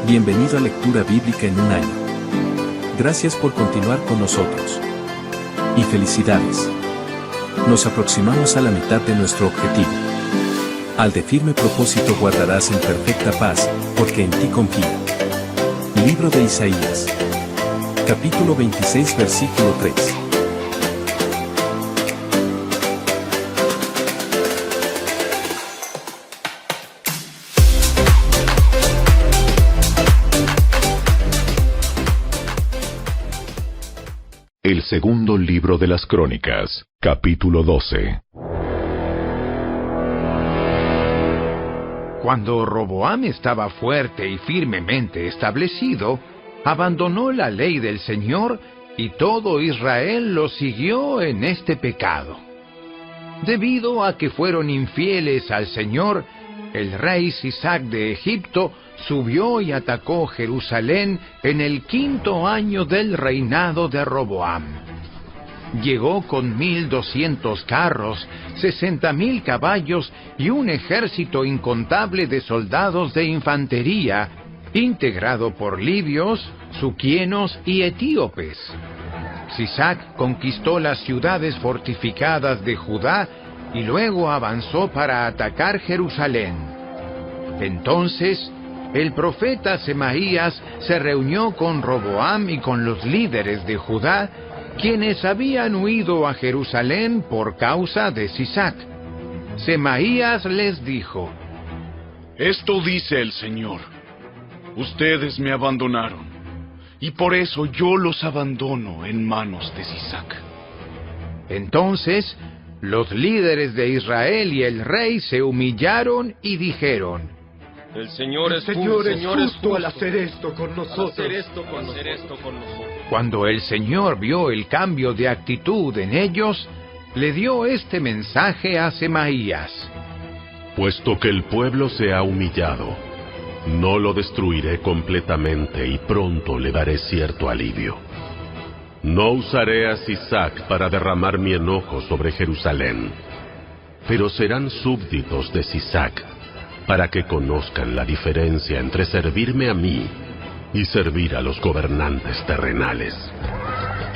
Bienvenido a Lectura Bíblica en un año. Gracias por continuar con nosotros. Y felicidades. Nos aproximamos a la mitad de nuestro objetivo. Al de firme propósito guardarás en perfecta paz, porque en ti confía. Libro de Isaías. Capítulo 26, versículo 3. El segundo libro de las Crónicas, capítulo 12. Cuando Roboam estaba fuerte y firmemente establecido, abandonó la ley del Señor y todo Israel lo siguió en este pecado. Debido a que fueron infieles al Señor, el rey Sisac de Egipto subió y atacó Jerusalén en el 5º año del reinado de Roboam. Llegó con 1,200 carros, 60,000 caballos y un ejército incontable de soldados de infantería, integrado por libios, suquienos y etíopes. Sisac conquistó las ciudades fortificadas de Judá y luego avanzó para atacar Jerusalén. Entonces, el profeta Semaías se reunió con Roboam y con los líderes de Judá, quienes habían huido a Jerusalén por causa de Sisac. Semaías les dijo: Esto dice el Señor: ustedes me abandonaron, y por eso yo los abandono en manos de Sisac. Entonces, los líderes de Israel y el rey se humillaron y dijeron: El Señor es justo al hacer esto con nosotros. Cuando el Señor vio el cambio de actitud en ellos, le dio este mensaje a Semaías: Puesto que el pueblo se ha humillado, no lo destruiré completamente y pronto le daré cierto alivio. No usaré a Sisac para derramar mi enojo sobre Jerusalén, pero serán súbditos de Sisac, para que conozcan la diferencia entre servirme a mí y servir a los gobernantes terrenales.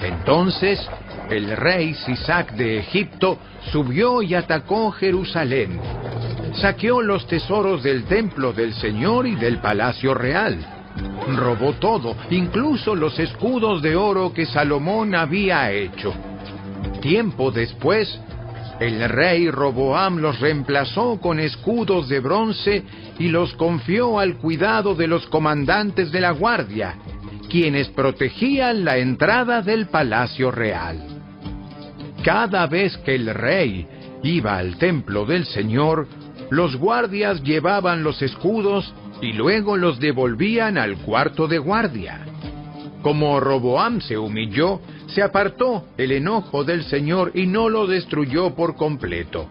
Entonces, el rey Sisac de Egipto subió y atacó Jerusalén. Saqueó los tesoros del templo del Señor y del palacio real. Robó todo, incluso los escudos de oro que Salomón había hecho. Tiempo después, el rey Roboam los reemplazó con escudos de bronce y los confió al cuidado de los comandantes de la guardia, quienes protegían la entrada del palacio real. Cada vez que el rey iba al templo del Señor, los guardias llevaban los escudos y luego los devolvían al cuarto de guardia. Como Roboam se humilló, se apartó el enojo del Señor y no lo destruyó por completo.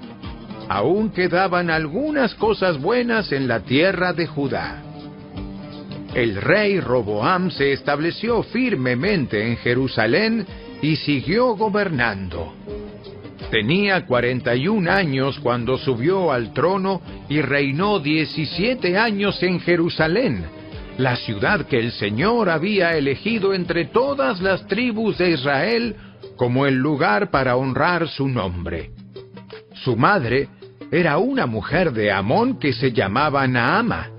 Aún quedaban algunas cosas buenas en la tierra de Judá. El rey Roboam se estableció firmemente en Jerusalén y siguió gobernando. Tenía 41 años cuando subió al trono y reinó 17 años en Jerusalén, la ciudad que el Señor había elegido entre todas las tribus de Israel como el lugar para honrar su nombre. Su madre era una mujer de Amón que se llamaba Naama.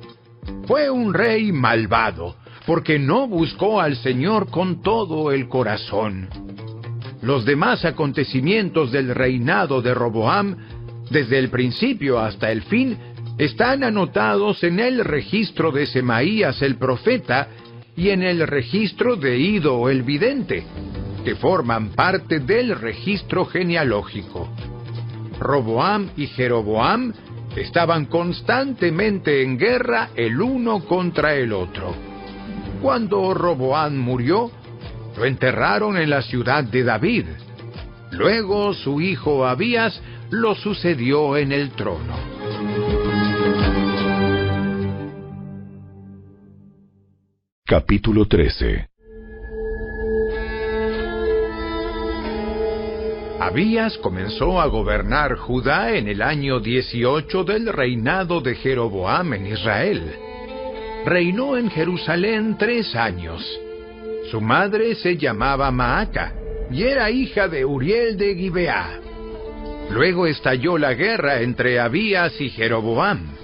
Fue un rey malvado, porque no buscó al Señor con todo el corazón. Los demás acontecimientos del reinado de Roboam, desde el principio hasta el fin, están anotados en el registro de Semaías el profeta y en el registro de Ido el vidente, que forman parte del registro genealógico. Roboam y Jeroboam estaban constantemente en guerra el uno contra el otro. Cuando Roboam murió, lo enterraron en la ciudad de David. Luego su hijo Abías lo sucedió en el trono. Capítulo 13. Abías comenzó a gobernar Judá en el año 18 del reinado de Jeroboam en Israel. reinó en Jerusalén 3 años. Su madre se llamaba Maaca y era hija de Uriel de Gibeá. Luego estalló la guerra entre Abías y Jeroboam.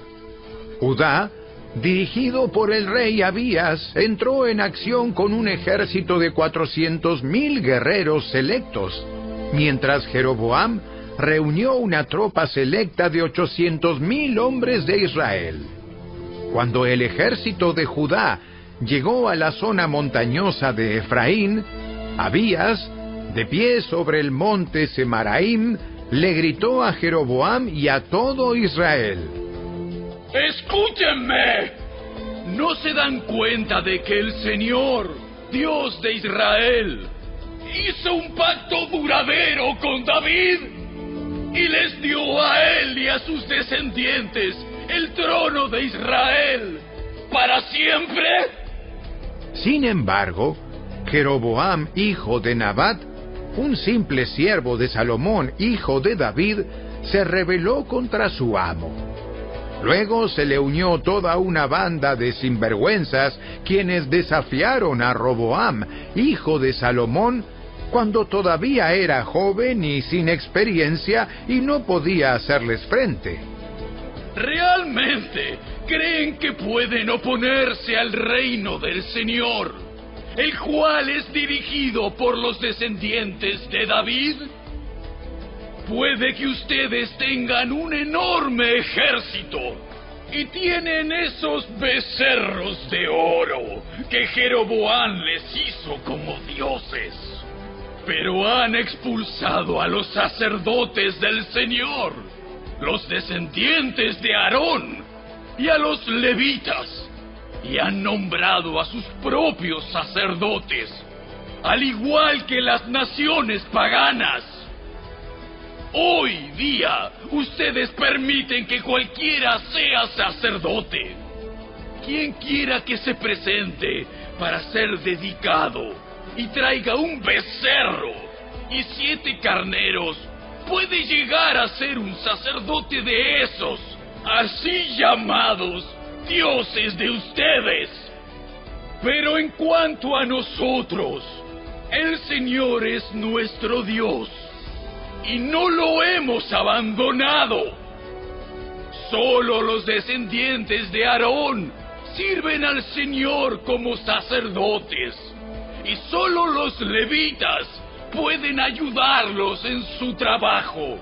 Judá, dirigido por el rey Abías, entró en acción con un ejército de 400,000 guerreros selectos, mientras Jeroboam reunió una tropa selecta de 800,000 hombres de Israel. Cuando el ejército de Judá llegó a la zona montañosa de Efraín, Abías, de pie sobre el monte Semaraim, le gritó a Jeroboam y a todo Israel: ¡Escúchenme! ¿No se dan cuenta de que el Señor, Dios de Israel, hizo un pacto duradero con David y les dio a él y a sus descendientes el trono de Israel para siempre? Sin embargo, Jeroboam, hijo de Nabat, un simple siervo de Salomón, hijo de David, se rebeló contra su amo. Luego se le unió toda una banda de sinvergüenzas, quienes desafiaron a Roboam, hijo de Salomón, cuando todavía era joven y sin experiencia y no podía hacerles frente. ¿Realmente creen que pueden oponerse al reino del Señor, el cual es dirigido por los descendientes de David? Puede que ustedes tengan un enorme ejército y tienen esos becerros de oro que Jeroboam les hizo como dioses, pero han expulsado a los sacerdotes del Señor, los descendientes de Aarón, y a los levitas, y han nombrado a sus propios sacerdotes, al igual que las naciones paganas. Hoy día, ustedes permiten que cualquiera sea sacerdote. Quien quiera que se presente para ser dedicado y traiga un becerro y 7 carneros, puede llegar a ser un sacerdote de esos, así llamados dioses de ustedes. Pero en cuanto a nosotros, el Señor es nuestro Dios, y no lo hemos abandonado. Solo los descendientes de Aarón sirven al Señor como sacerdotes, y solo los levitas pueden ayudarlos en su trabajo.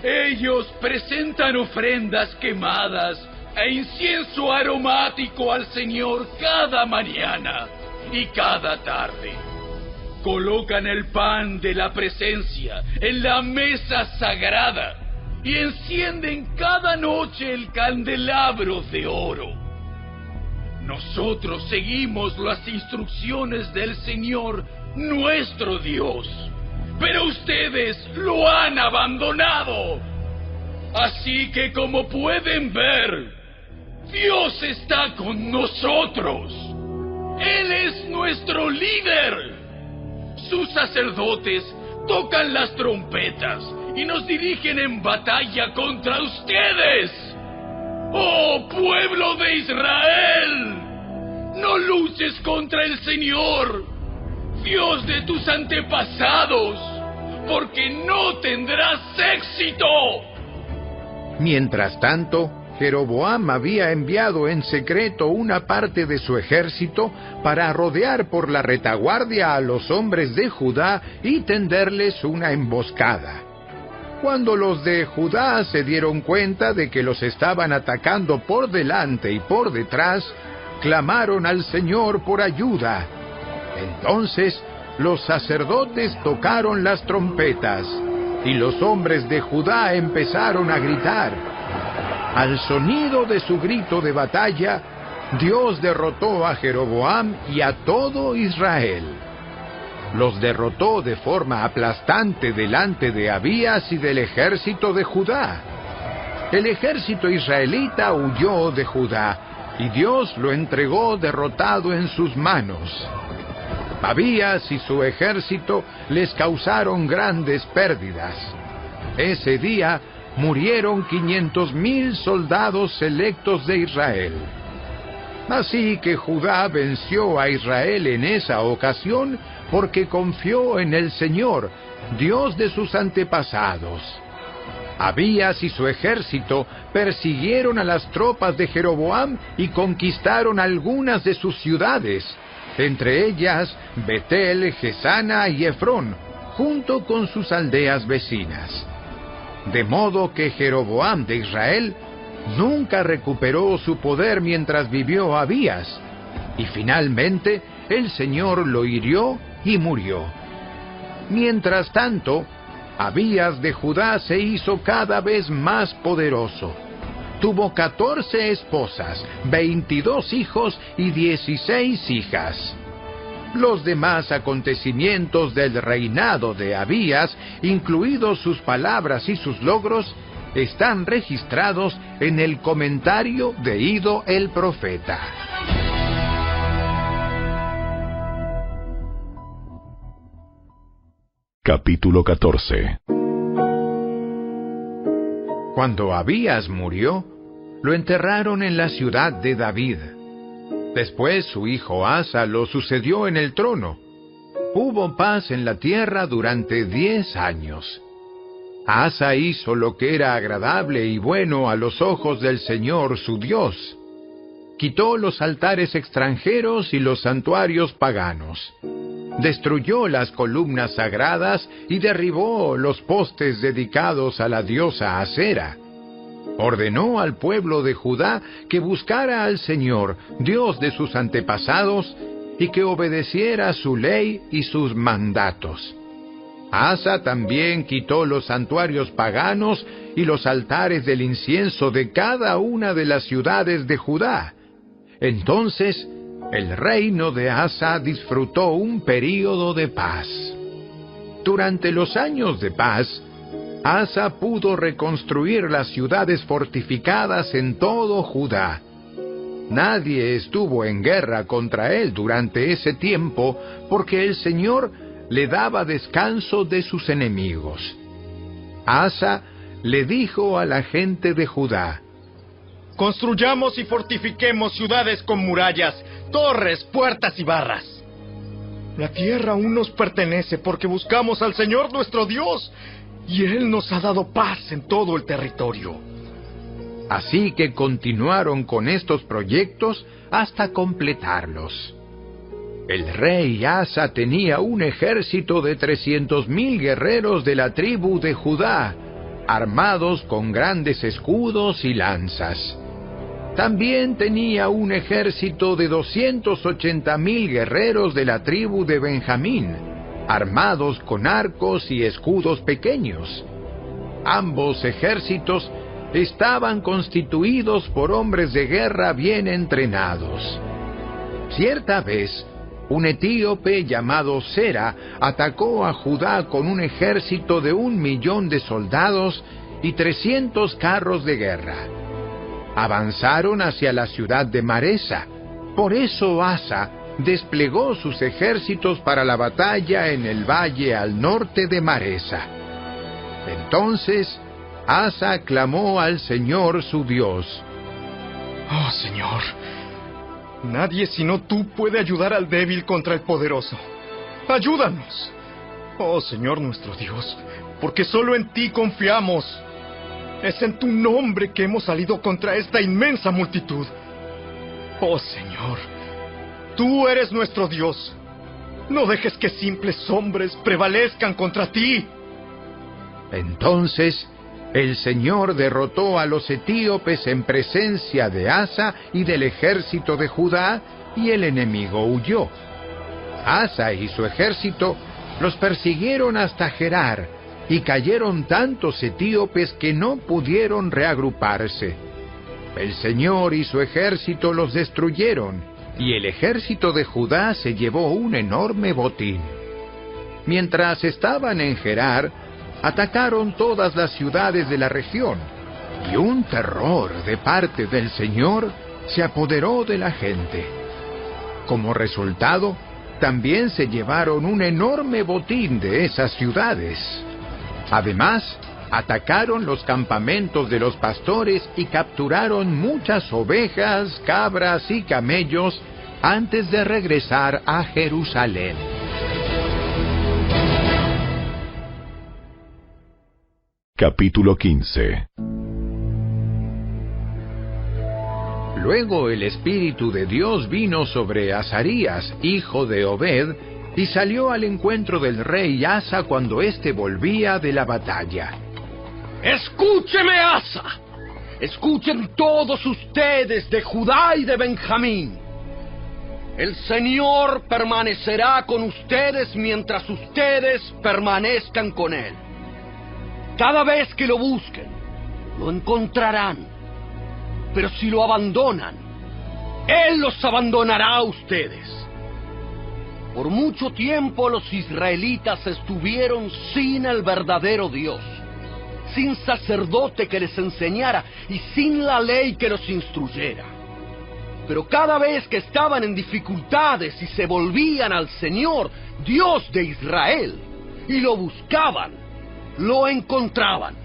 Ellos presentan ofrendas quemadas e incienso aromático al Señor cada mañana y cada tarde. Colocan el pan de la presencia en la mesa sagrada y encienden cada noche el candelabro de oro. Nosotros seguimos las instrucciones del Señor, nuestro Dios, pero ustedes lo han abandonado. Así que, como pueden ver, Dios está con nosotros. Él es nuestro líder. Sus sacerdotes tocan las trompetas y nos dirigen en batalla contra ustedes. ¡Oh, pueblo de Israel! No luches contra el Señor, Dios de tus antepasados, porque no tendrás éxito. Mientras tanto, Jeroboam había enviado en secreto una parte de su ejército para rodear por la retaguardia a los hombres de Judá y tenderles una emboscada. Cuando los de Judá se dieron cuenta de que los estaban atacando por delante y por detrás, clamaron al Señor por ayuda. Entonces los sacerdotes tocaron las trompetas y los hombres de Judá empezaron a gritar. Al sonido de su grito de batalla, Dios derrotó a Jeroboam y a todo Israel. Los derrotó de forma aplastante delante de Abías y del ejército de Judá. El ejército israelita huyó de Judá y Dios lo entregó derrotado en sus manos. Abías y su ejército les causaron grandes pérdidas. Ese día murieron 500,000 soldados selectos de Israel. Así que Judá venció a Israel en esa ocasión porque confió en el Señor, Dios de sus antepasados. Abías y su ejército persiguieron a las tropas de Jeroboam y conquistaron algunas de sus ciudades, entre ellas Betel, Gesana y Efrón, junto con sus aldeas vecinas. De modo que Jeroboam de Israel nunca recuperó su poder mientras vivió Abías, y finalmente el Señor lo hirió y murió. Mientras tanto, Abías de Judá se hizo cada vez más poderoso. Tuvo 14 esposas, 22 hijos y 16 hijas. Los demás acontecimientos del reinado de Abías, incluidos sus palabras y sus logros, están registrados en el comentario de Ido el profeta. Capítulo 14. Cuando Abías murió, lo enterraron en la ciudad de David. Después su hijo Asa lo sucedió en el trono. Hubo paz en la tierra durante 10 años. Asa hizo lo que era agradable y bueno a los ojos del Señor su Dios. Quitó los altares extranjeros y los santuarios paganos. Destruyó las columnas sagradas y derribó los postes dedicados a la diosa Asera. Ordenó al pueblo de Judá que buscara al Señor, Dios de sus antepasados, y que obedeciera su ley y sus mandatos. Asa también quitó los santuarios paganos y los altares del incienso de cada una de las ciudades de Judá. Entonces, el reino de Asa disfrutó un período de paz. Durante los años de paz, Asa pudo reconstruir las ciudades fortificadas en todo Judá. Nadie estuvo en guerra contra él durante ese tiempo porque el Señor le daba descanso de sus enemigos. Asa le dijo a la gente de Judá: Construyamos y fortifiquemos ciudades con murallas, torres, puertas y barras. La tierra aún nos pertenece porque buscamos al Señor nuestro Dios, y Él nos ha dado paz en todo el territorio. Así que continuaron con estos proyectos hasta completarlos. El rey Asa tenía un ejército de 300,000 guerreros de la tribu de Judá, armados con grandes escudos y lanzas. También tenía un ejército de 280,000 guerreros de la tribu de Benjamín, armados con arcos y escudos pequeños. Ambos ejércitos estaban constituidos por hombres de guerra bien entrenados. Cierta vez, un etíope llamado Sera atacó a Judá con un ejército de 1,000,000 de soldados y 300 carros de guerra. Avanzaron hacia la ciudad de Maresa. Por eso Asa desplegó sus ejércitos para la batalla en el valle al norte de Maresa. Entonces Asa clamó al Señor su Dios: Oh Señor, nadie sino tú puede ayudar al débil contra el poderoso. ¡Ayúdanos! Oh Señor nuestro Dios, porque solo en ti confiamos. Es en tu nombre que hemos salido contra esta inmensa multitud. Oh Señor, tú eres nuestro Dios. No dejes que simples hombres prevalezcan contra ti. Entonces el Señor derrotó a los etíopes en presencia de Asa y del ejército de Judá, y el enemigo huyó. Asa y su ejército los persiguieron hasta Gerar, y cayeron tantos etíopes que no pudieron reagruparse. El Señor y su ejército los destruyeron, y el ejército de Judá se llevó un enorme botín. Mientras estaban en Gerar, atacaron todas las ciudades de la región, y un terror de parte del Señor se apoderó de la gente. Como resultado, también se llevaron un enorme botín de esas ciudades. Además, atacaron los campamentos de los pastores y capturaron muchas ovejas, cabras y camellos antes de regresar a Jerusalén. Capítulo 15. Luego el Espíritu de Dios vino sobre Azarías, hijo de Obed, y salió al encuentro del rey Asa cuando éste volvía de la batalla. ¡Escúcheme, Asa! ¡Escuchen todos ustedes de Judá y de Benjamín! El Señor permanecerá con ustedes mientras ustedes permanezcan con Él. Cada vez que lo busquen, lo encontrarán. Pero si lo abandonan, Él los abandonará a ustedes. Por mucho tiempo los israelitas estuvieron sin el verdadero Dios, sin sacerdote que les enseñara y sin la ley que los instruyera. Pero cada vez que estaban en dificultades y se volvían al Señor, Dios de Israel, y lo buscaban, lo encontraban.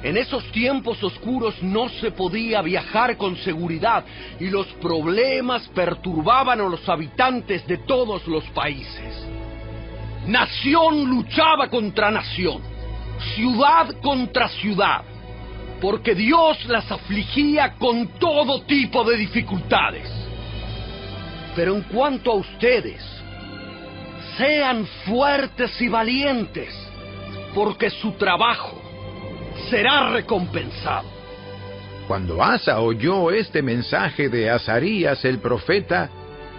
En esos tiempos oscuros no se podía viajar con seguridad y los problemas perturbaban a los habitantes de todos los países. Nación luchaba contra nación, ciudad contra ciudad, porque Dios las afligía con todo tipo de dificultades. Pero en cuanto a ustedes, sean fuertes y valientes, porque su trabajo será recompensado. Cuando Asa oyó este mensaje de Azarías el profeta,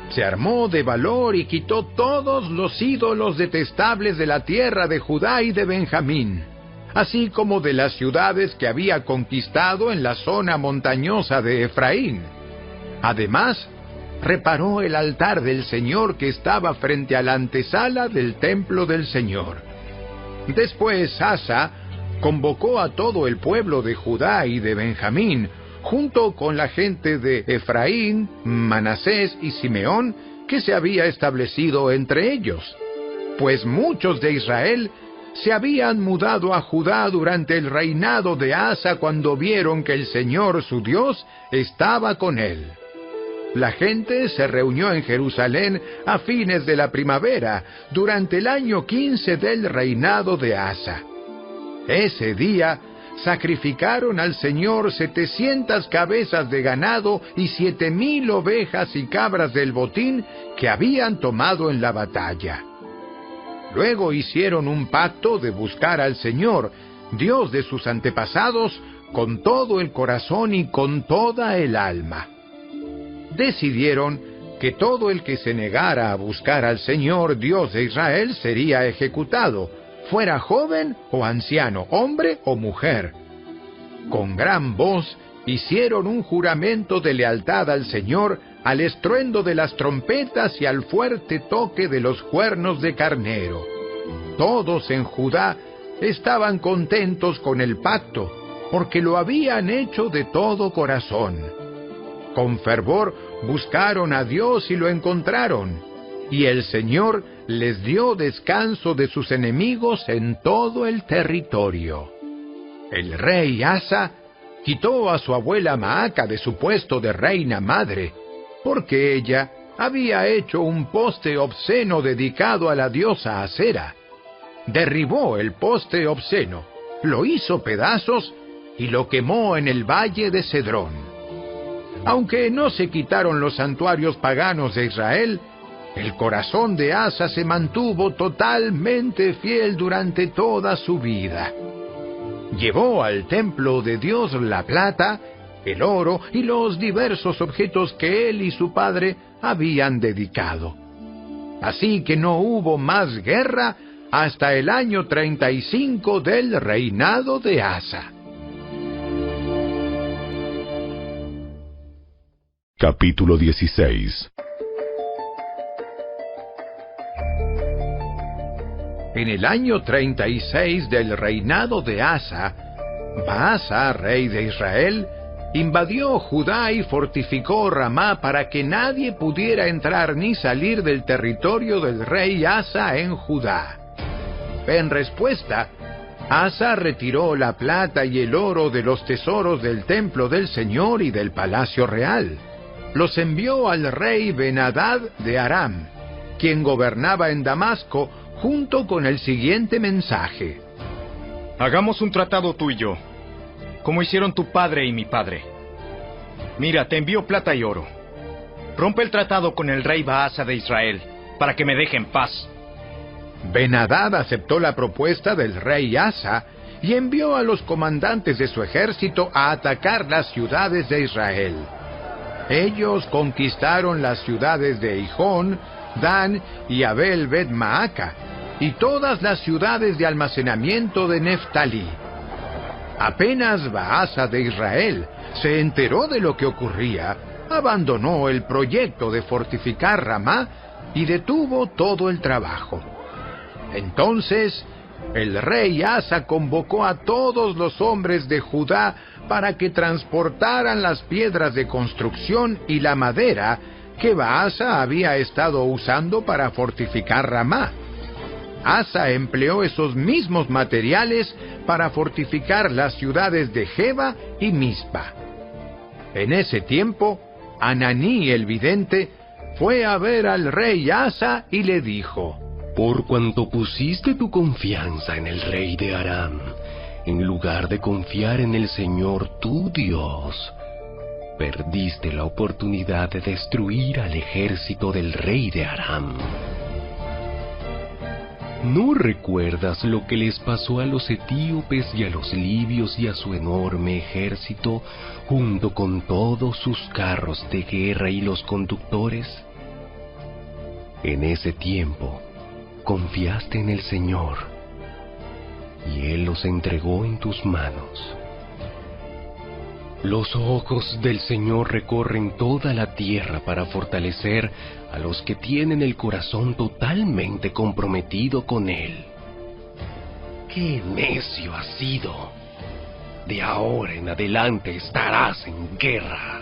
se armó de valor y quitó todos los ídolos detestables de la tierra de Judá y de Benjamín, así como de las ciudades que había conquistado en la zona montañosa de Efraín. Además, reparó el altar del Señor que estaba frente a la antesala del templo del Señor. Después Asa convocó a todo el pueblo de Judá y de Benjamín, junto con la gente de Efraín, Manasés y Simeón, que se había establecido entre ellos, pues muchos de Israel se habían mudado a Judá durante el reinado de Asa cuando vieron que el Señor su Dios estaba con él. La gente se reunió en Jerusalén a fines de la primavera, durante el año 15 del reinado de Asa. Ese día sacrificaron al Señor 700 cabezas de ganado y 7,000 ovejas y cabras del botín que habían tomado en la batalla. Luego hicieron un pacto de buscar al Señor, Dios de sus antepasados, con todo el corazón y con toda el alma. Decidieron que todo el que se negara a buscar al Señor, Dios de Israel, sería ejecutado, fuera joven o anciano, hombre o mujer. Con gran voz hicieron un juramento de lealtad al Señor al estruendo de las trompetas y al fuerte toque de los cuernos de carnero. Todos en Judá estaban contentos con el pacto, porque lo habían hecho de todo corazón. Con fervor buscaron a Dios y lo encontraron, y el Señor les dio descanso de sus enemigos en todo el territorio. El rey Asa quitó a su abuela Maaca de su puesto de reina madre, porque ella había hecho un poste obsceno dedicado a la diosa Asera. Derribó el poste obsceno, lo hizo pedazos y lo quemó en el valle de Cedrón. Aunque no se quitaron los santuarios paganos de Israel, el corazón de Asa se mantuvo totalmente fiel durante toda su vida. Llevó al templo de Dios la plata, el oro y los diversos objetos que él y su padre habían dedicado. Así que no hubo más guerra hasta el año 35 del reinado de Asa. Capítulo 16. En el año 36 del reinado de Asa, Baasa, rey de Israel, invadió Judá y fortificó Ramá para que nadie pudiera entrar ni salir del territorio del rey Asa en Judá. En respuesta, Asa retiró la plata y el oro de los tesoros del templo del Señor y del palacio real. Los envió al rey Ben-Hadad de Aram, quien gobernaba en Damasco, junto con el siguiente mensaje: Hagamos un tratado tú y yo, como hicieron tu padre y mi padre. Mira, te envío plata y oro. Rompe el tratado con el rey Baasa de Israel, para que me deje en paz. Ben-Hadad aceptó la propuesta del rey Asa y envió a los comandantes de su ejército a atacar las ciudades de Israel. Ellos conquistaron las ciudades de Hijón, Dan y Abel Bet-Maaca, y todas las ciudades de almacenamiento de Neftalí. Apenas Baasa de Israel se enteró de lo que ocurría, abandonó el proyecto de fortificar Ramá y detuvo todo el trabajo. Entonces, el rey Asa convocó a todos los hombres de Judá para que transportaran las piedras de construcción y la madera que Baasa había estado usando para fortificar Ramá. Asa empleó esos mismos materiales para fortificar las ciudades de Geba y Mizpa. En ese tiempo, Ananí el vidente fue a ver al rey Asa y le dijo: Por cuanto pusiste tu confianza en el rey de Aram, en lugar de confiar en el Señor tu Dios, perdiste la oportunidad de destruir al ejército del rey de Aram. ¿No recuerdas lo que les pasó a los etíopes y a los libios y a su enorme ejército, junto con todos sus carros de guerra y los conductores? En ese tiempo, confiaste en el Señor, y Él los entregó en tus manos. Los ojos del Señor recorren toda la tierra para fortalecer a los que tienen el corazón totalmente comprometido con Él. ¡Qué necio has sido! De ahora en adelante estarás en guerra.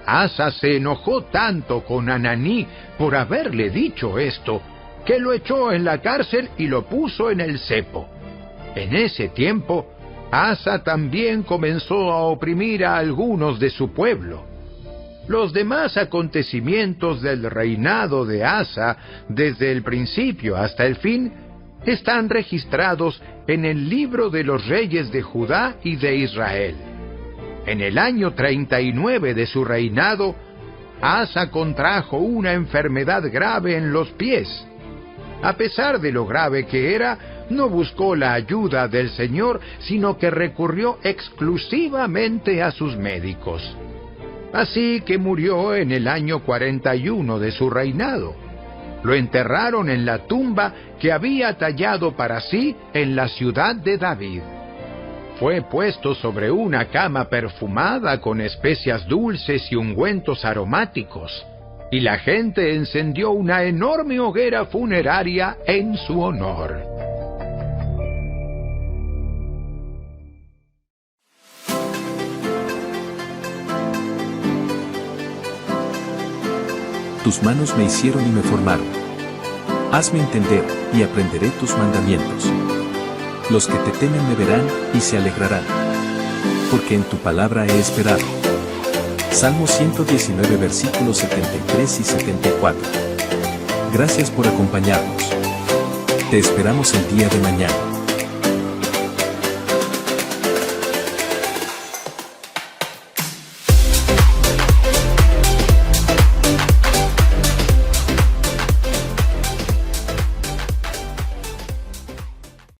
Asa se enojó tanto con Ananí por haberle dicho esto, que lo echó en la cárcel y lo puso en el cepo. En ese tiempo, Asa también comenzó a oprimir a algunos de su pueblo. Los demás acontecimientos del reinado de Asa, desde el principio hasta el fin, están registrados en el libro de los reyes de Judá y de Israel. En el año 39 de su reinado, Asa contrajo una enfermedad grave en los pies. A pesar de lo grave que era, no buscó la ayuda del Señor, sino que recurrió exclusivamente a sus médicos. Así que murió en el año 41 de su reinado. Lo enterraron en la tumba que había tallado para sí en la ciudad de David. Fue puesto sobre una cama perfumada con especias dulces y ungüentos aromáticos, y la gente encendió una enorme hoguera funeraria en su honor. Tus manos me hicieron y me formaron. Hazme entender, y aprenderé tus mandamientos. Los que te temen me verán, y se alegrarán. Porque en tu palabra he esperado. Salmo 119 versículos 73 y 74. Gracias por acompañarnos. Te esperamos el día de mañana.